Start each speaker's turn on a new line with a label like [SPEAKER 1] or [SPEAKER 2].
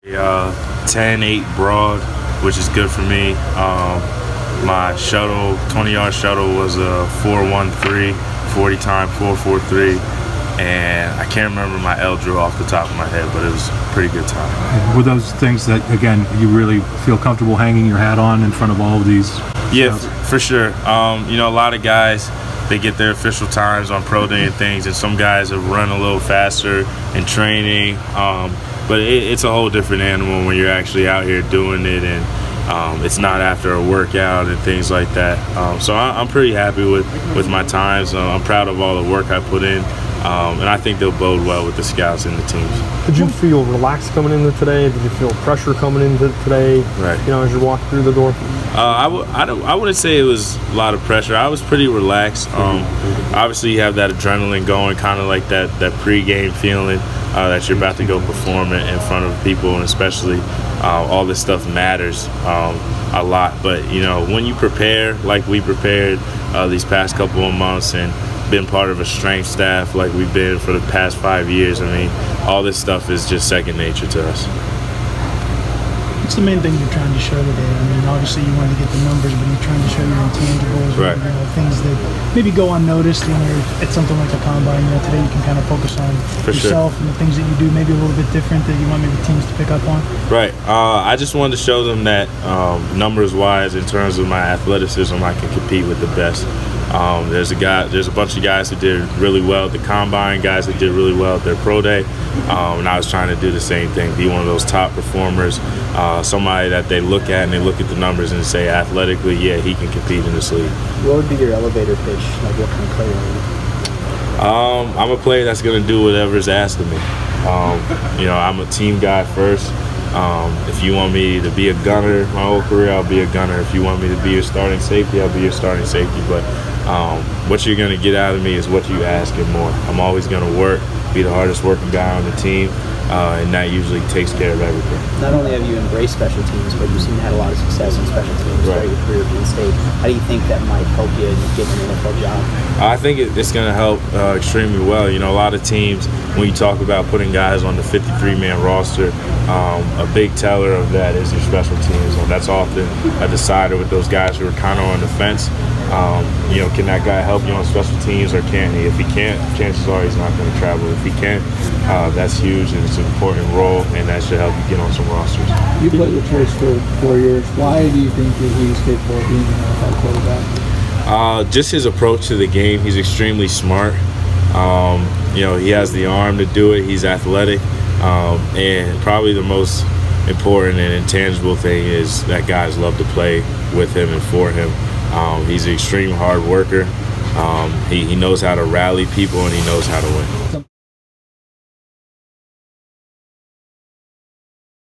[SPEAKER 1] 10-8 broad, which is good for me. My shuttle, 20-yard shuttle was a 4.13, 40 time 4.43, and I can't remember my L drill off the top of my head, but it was a pretty good time.
[SPEAKER 2] Were those things that, again, you really feel comfortable hanging your hat on in front of all of these?
[SPEAKER 1] Yeah, for sure. You know, a lot of guys, they get their official times on pro day and things, and some guys have run a little faster in training. But it's a whole different animal when you're actually out here doing it, and it's not after a workout and things like that. So I'm pretty happy with my times. I'm proud of all the work I put in, and I think they'll bode well with the scouts and the teams.
[SPEAKER 3] Did you feel relaxed coming into today? Did you feel pressure coming into today?
[SPEAKER 1] Right.
[SPEAKER 3] You know, as you walked through the door.
[SPEAKER 1] I wouldn't say it was a lot of pressure. I was pretty relaxed. Obviously, you have that adrenaline going, kind of like that pre-game feeling that you're about to go perform in front of people, and especially all this stuff matters a lot. But you know, when you prepare like we prepared these past couple of months and been part of a strength staff like we've been for the past 5 years, I mean, all this stuff is just second nature to us.
[SPEAKER 4] What's the main thing you're trying to show today? I mean, obviously you want to get the numbers, but you're trying to show your intangibles,
[SPEAKER 1] right?
[SPEAKER 4] You know, things that maybe go unnoticed when you're at something like a combine. You know, today you can kind of focus on yourself and the things that you do maybe a little bit different that you want maybe teams to pick up on.
[SPEAKER 1] Right. I just wanted to show them that numbers-wise, in terms of my athleticism, I can compete with the best. There's a bunch of guys who did really well at the combine, guys that did really well at their pro day, and I was trying to do the same thing, be one of those top performers, somebody that they look at and they look at the numbers and say athletically, yeah, he can compete in this league.
[SPEAKER 5] What would be your elevator pitch? Like, what kind of player are you?
[SPEAKER 1] I'm a player that's going to do whatever is asked of me. You know, I'm a team guy first. If you want me to be a gunner my whole career, I'll be a gunner. If you want me to be your starting safety, I'll be your starting safety. But what you're going to get out of me is what you ask and more. I'm always going to work, be the hardest working guy on the team, and that usually takes care of everything.
[SPEAKER 5] Not only have you embraced special teams, but you seem to have a lot of success in special teams throughout your career at Penn State. How do you think that might help you get an NFL job?
[SPEAKER 1] I think it's going to help extremely well. You know, a lot of teams, when you talk about putting guys on the 53-man roster, a big teller of that is your special teams. And that's often a decider with those guys who are kind of on the fence. You know, can that guy help you on special teams, or can't he? If he can't, chances are he's not going to travel. If he can, that's huge, and it's an important role, and that should help you get on some rosters.
[SPEAKER 6] You played with Trace for 4 years. Why do you think that he's capable of being an NFL quarterback?
[SPEAKER 1] Just his approach to the game. He's extremely smart. You know, he has the arm to do it. He's athletic, and probably the most important and intangible thing is that guys love to play with him and for him. He's an extreme hard worker. He knows how to rally people, and he knows how to win.